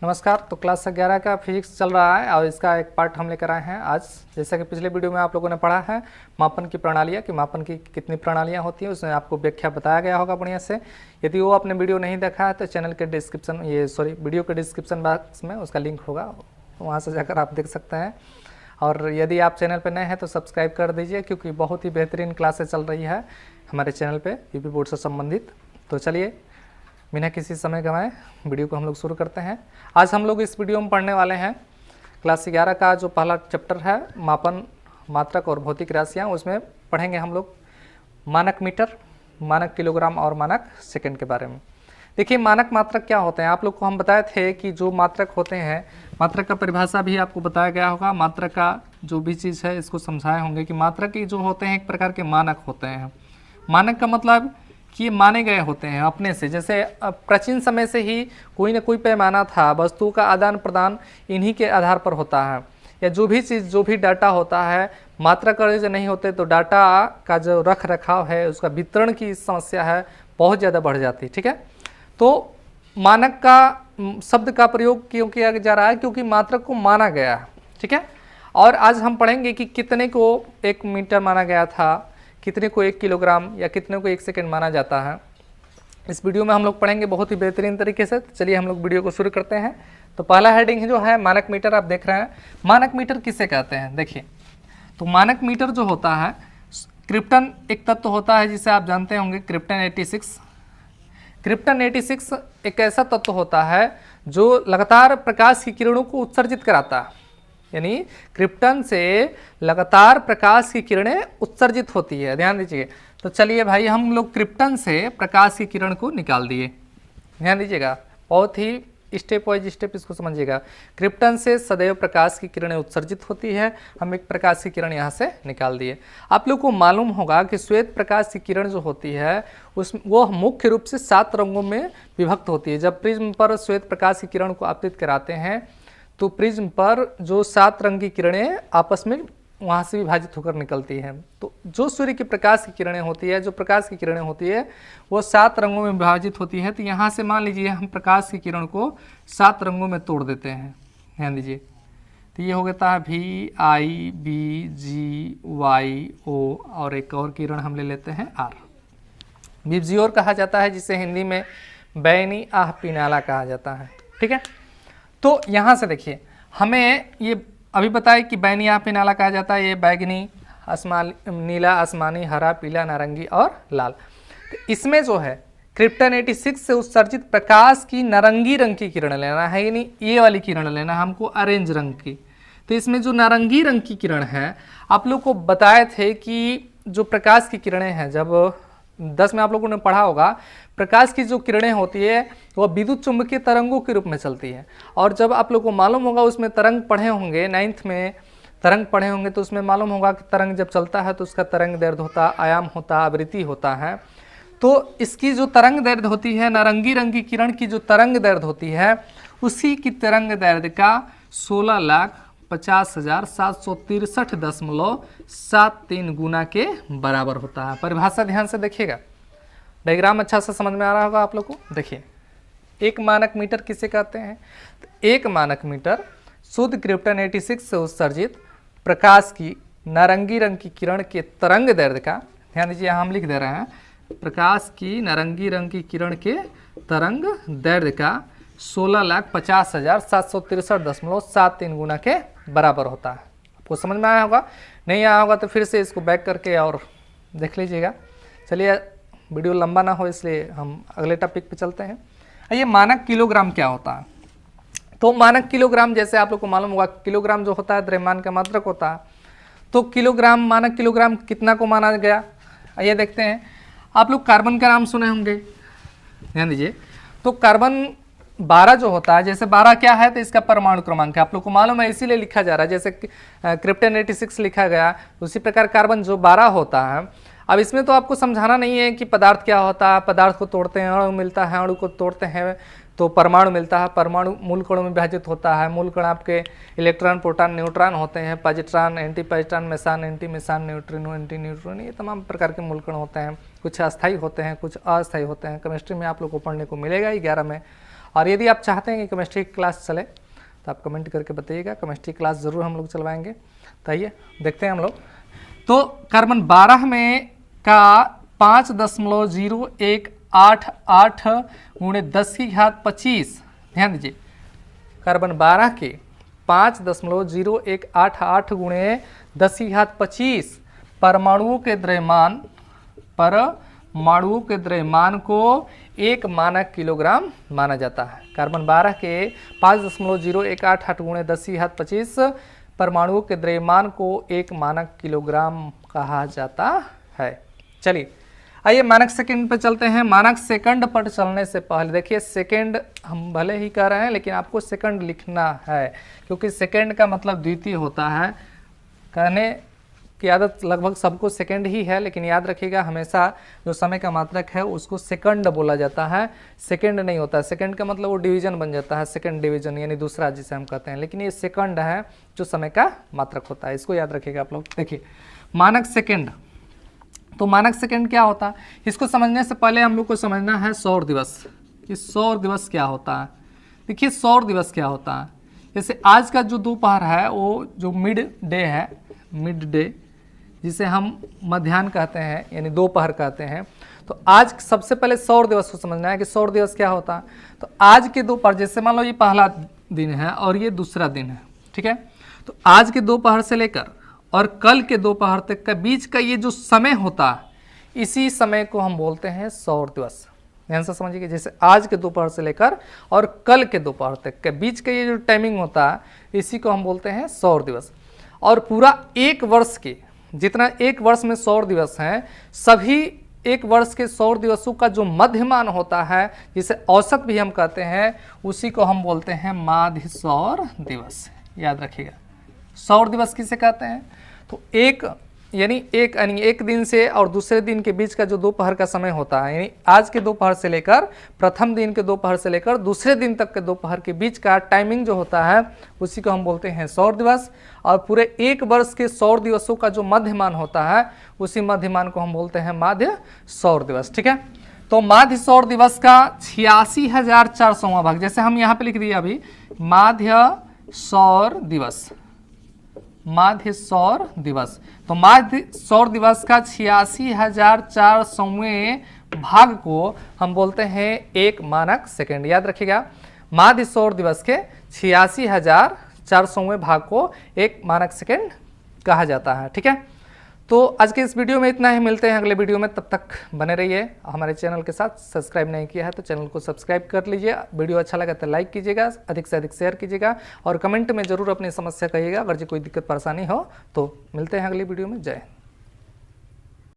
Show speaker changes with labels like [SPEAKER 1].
[SPEAKER 1] नमस्कार। तो क्लास 11 का फिजिक्स चल रहा है और इसका एक पार्ट हम लेकर आए हैं आज। जैसा कि पिछले वीडियो में आप लोगों ने पढ़ा है मापन की प्रणालियाँ कि मापन की कितनी प्रणालियाँ होती हैं, उसमें आपको व्याख्या बताया गया होगा बढ़िया से। यदि वो आपने वीडियो नहीं देखा है तो चैनल के डिस्क्रिप्शन वीडियो के डिस्क्रिप्शन बॉक्स में उसका लिंक होगा, वहाँ से जाकर आप देख सकते हैं। और यदि आप चैनल पर नए हैं तो सब्सक्राइब कर दीजिए, क्योंकि बहुत ही बेहतरीन क्लासेस चल रही है हमारे चैनल पर यूपी बोर्ड से संबंधित। तो चलिए बिना किसी समय गंवाए वीडियो को हम लोग शुरू करते हैं। आज हम लोग इस वीडियो में पढ़ने वाले हैं क्लास 11 का जो पहला चैप्टर है मापन, मात्रक और भौतिक राशियाँ। उसमें पढ़ेंगे हम लोग मानक मीटर, मानक किलोग्राम और मानक सेकंड के बारे में। देखिए मानक मात्रक क्या होते हैं, आप लोग को हम बताए थे कि जो मात्रक होते हैं, मात्रक का परिभाषा भी आपको बताया गया होगा। मात्रक का जो भी चीज़ है इसको समझाए होंगे कि मात्रक की जो होते हैं एक प्रकार के मानक होते हैं। मानक का मतलब कि ये माने गए होते हैं अपने से। जैसे प्राचीन समय से ही कोई ना कोई पैमाना था, वस्तुओं का आदान प्रदान इन्हीं के आधार पर होता है। या जो भी चीज़, जो भी डाटा होता है, मात्रक जो नहीं होते तो डाटा का जो रख रखाव है, उसका वितरण की समस्या है बहुत ज़्यादा बढ़ जाती। ठीक है, तो मानक का शब्द का प्रयोग क्यों किया जा रहा है, क्योंकि मात्रक को माना गया है। ठीक है, और आज हम पढ़ेंगे कि कितने को 1 मीटर माना गया था, कितने को 1 किलोग्राम या कितने को 1 सेकंड माना जाता है। इस वीडियो में हम लोग पढ़ेंगे बहुत ही बेहतरीन तरीके से। चलिए हम लोग वीडियो को शुरू करते हैं। तो पहला हेडिंग जो है मानक मीटर, आप देख रहे हैं। मानक मीटर किसे कहते हैं, देखिए तो मानक मीटर जो होता है, क्रिप्टन एक तत्व होता है जिसे आप जानते होंगे, क्रिप्टन 86। क्रिप्टन 86 एक ऐसा तत्व होता है जो लगातार प्रकाश की किरणों को उत्सर्जित कराता है। यानी क्रिप्टन से लगातार प्रकाश की किरणें उत्सर्जित होती है, ध्यान दीजिए। तो चलिए भाई हम लोग क्रिप्टन से प्रकाश की किरण को निकाल दिए, ध्यान दीजिएगा, बहुत ही स्टेप वाइज स्टेप इसको समझिएगा। क्रिप्टन से सदैव प्रकाश की किरणें उत्सर्जित होती है, हम एक प्रकाश की किरण यहाँ से निकाल दिए। आप लोग को मालूम होगा कि श्वेत प्रकाश की किरण जो होती है वो मुख्य रूप से 7 रंगों में विभक्त होती है। जब प्रिज्म पर श्वेत प्रकाश की किरण को आपतित कराते हैं तो प्रिज्म पर जो 7 रंग की किरणें आपस में वहाँ से विभाजित होकर निकलती हैं। तो जो सूर्य की प्रकाश की किरणें होती है, जो प्रकाश की किरणें होती है वो 7 रंगों में विभाजित होती है। तो यहाँ से मान लीजिए हम प्रकाश की किरण को 7 रंगों में तोड़ देते हैं, ध्यान दीजिए। तो ये हो गया है VI BG YO, और एक और किरण हम ले लेते हैं R। विबजियोर कहा जाता है, जिसे हिंदी में बैनी आह पिनाला कहा जाता है। ठीक है, तो यहाँ से देखिए हमें ये अभी बताया कि बैनी आह पिनाला कहा जाता है। ये बैगनी, नीला, आसमानी, हरा, पीला, नारंगी और लाल। तो इसमें जो है क्रिप्टन 86 से उत्सर्जित प्रकाश की नारंगी रंग की किरण लेना है, यानी ये वाली किरण लेना है हमको, ऑरेंज रंग की। तो इसमें जो नारंगी रंग की किरण है, आप लोग को बताए थे कि जो प्रकाश की किरणें हैं, जब 10 में आप लोगों ने पढ़ा होगा, प्रकाश की जो किरणें होती है वह विद्युत चुंबकीय तरंगों के रूप में चलती है। और जब आप लोग को मालूम होगा, उसमें तरंग पढ़े होंगे, 9th में तरंग पढ़े होंगे, तो उसमें मालूम होगा कि तरंग जब चलता है तो उसका तरंग दैर्ध्य होता, आयाम होता, आवृत्ति होता है। तो इसकी जो तरंग दैर्ध्य होती है, नारंगी रंग की किरण की जो तरंग दैर्ध्य होती है, उसी की तरंग दैर्ध्य का 16,50,763.73 गुना के बराबर होता है। परिभाषा ध्यान से देखिएगा, डायग्राम अच्छा से समझ में आ रहा होगा आप लोग को। देखिए एक मानक मीटर किसे कहते हैं, तो एक मानक मीटर शुद्ध क्रिप्टन 86 से उत्सर्जित प्रकाश की नारंगी रंग की किरण के तरंग दैर्ध्य का, ध्यान दीजिए हम लिख दे रहे हैं, प्रकाश की नारंगी रंग की किरण के तरंग दैर्ध्य का 16,50,763.73 गुना के बराबर होता है। आपको समझ में आया होगा, नहीं आया होगा तो फिर से इसको बैक करके और देख लीजिएगा। चलिए वीडियो लंबा ना हो इसलिए हम अगले टॉपिक पे चलते हैं। ये मानक किलोग्राम क्या होता है, तो मानक किलोग्राम जैसे आप लोग को मालूम होगा, किलोग्राम जो होता है द्रव्यमान का मात्रक होता है। तो किलोग्राम, मानक किलोग्राम कितना को माना गया, ये देखते हैं। आप लोग कार्बन का नाम सुने होंगे, ध्यान दीजिए। तो कार्बन 12 जो होता है, जैसे 12 क्या है तो इसका परमाणु क्रमांक है, आप लोग को मालूम है, इसीलिए लिखा जा रहा है। जैसे क्रिप्टन 86 लिखा गया, उसी प्रकार कार्बन जो 12 होता है। अब इसमें तो आपको समझाना नहीं है कि पदार्थ क्या होता है, पदार्थ को तोड़ते हैं अणु मिलता है, अणु को तोड़ते हैं तो परमाणु मिलता है, परमाणु मूल कणों में विभाजित होता है। मूल कण आपके इलेक्ट्रॉन, प्रोटॉन, न्यूट्रॉन होते हैं, positron, anti positron, Mason, anti Mason, neutrino, anti neutrino, ये तमाम प्रकार के मूल कण होते हैं। कुछ अस्थायी होते हैं, कुछ अस्थायी होते हैं। केमिस्ट्री में आप लोग को पढ़ने को मिलेगा 11 में। और यदि आप चाहते हैं कि केमिस्ट्री की क्लास चले तो आप कमेंट करके बताइएगा, केमिस्ट्री क्लास ज़रूर हम लोग चलवाएंगे। तो आइए देखते हैं हम लोग। तो कार्बन 12 में का 5.0188 गुणे 10⁻25, ध्यान दीजिए कार्बन 12 के 5.0188 गुणे 10⁻25 परमाणुओं के द्रव्यमान को 1 मानक किलोग्राम माना जाता है। कार्बन 12 के 5.0188 गुणे 10⁻25 परमाणुओं के द्रव्यमान को 1 मानक किलोग्राम कहा जाता है। चलिए आइए मानक सेकंड पर चलते हैं। मानक सेकंड पर चलने से पहले देखिए, सेकंड हम भले ही कह रहे हैं लेकिन आपको सेकंड लिखना है, क्योंकि सेकंड का मतलब द्वितीय होता है। कहने की आदत लगभग सबको सेकंड ही है, लेकिन याद रखिएगा हमेशा जो समय का मात्रक है उसको सेकंड बोला जाता है, सेकंड नहीं होता है। सेकंड का मतलब वो डिवीजन बन जाता है, सेकंड डिवीजन यानी दूसरा जिसे हम कहते हैं, लेकिन ये सेकंड है जो समय का मात्रक होता है। इसको याद रखिएगा आप लोग। देखिए मानक सेकंड, तो मानक सेकंड क्या होता है, इसको समझने से पहले हम लोग को समझना है सौर दिवस, कि सौर दिवस क्या होता है। देखिए सौर दिवस क्या होता है, जैसे आज का जो दोपहर है वो जो मिड डे है, मिड डे जिसे हम मध्याह्न कहते हैं यानी दोपहर कहते हैं, तो आज सबसे पहले सौर दिवस को समझना है कि सौर दिवस क्या होता है। तो आज के दोपहर, जैसे मान लो ये पहला दिन है और ये दूसरा दिन है, ठीक है, तो आज के दोपहर से लेकर और कल के दोपहर तक के बीच का ये जो समय होता है, इसी समय को हम बोलते हैं सौर दिवस। ध्यान से समझिए, जैसे आज के दोपहर से लेकर और कल के दोपहर तक के बीच का ये जो टाइमिंग होता है, इसी को हम बोलते हैं सौर दिवस। और पूरा एक वर्ष के जितना एक वर्ष में सौर दिवस हैं, सभी एक वर्ष के सौर दिवसों का जो मध्यमान होता है, जिसे औसत भी हम कहते हैं, उसी को हम बोलते हैं माध्य सौर दिवस। याद रखिएगा सौर दिवस किसे कहते हैं, तो एक दिन से और दूसरे दिन के बीच का जो दोपहर का समय होता है, यानी आज के दोपहर से लेकर प्रथम दिन के दोपहर से लेकर दूसरे दिन तक के दोपहर के बीच का टाइमिंग जो होता है, उसी को हम बोलते हैं सौर दिवस। और पूरे एक वर्ष के सौर दिवसों का जो मध्यमान होता है, उसी मध्यमान को हम बोलते हैं माध्य सौर दिवस। ठीक है, तो माध्य सौर दिवस का 86,400वां भाग, जैसे हम यहाँ पे लिख दिए अभी माध्य सौर दिवस, माध्य सौर दिवस। तो माध्य सौर दिवस का 86,400वें भाग को हम बोलते हैं एक मानक सेकंड। याद रखिएगा माध्य सौर दिवस के 86,400वें भाग को एक मानक सेकंड कहा जाता है। ठीक है, तो आज के इस वीडियो में इतना ही, मिलते हैं अगले वीडियो में, तब तक बने रहिए हमारे चैनल के साथ। सब्सक्राइब नहीं किया है तो चैनल को सब्सक्राइब कर लीजिए, वीडियो अच्छा लगा तो लाइक कीजिएगा, अधिक से अधिक शेयर कीजिएगा और कमेंट में ज़रूर अपनी समस्या कहिएगा। अगर जी कोई दिक्कत परेशानी हो तो मिलते हैं अगली वीडियो में। जय हिंद।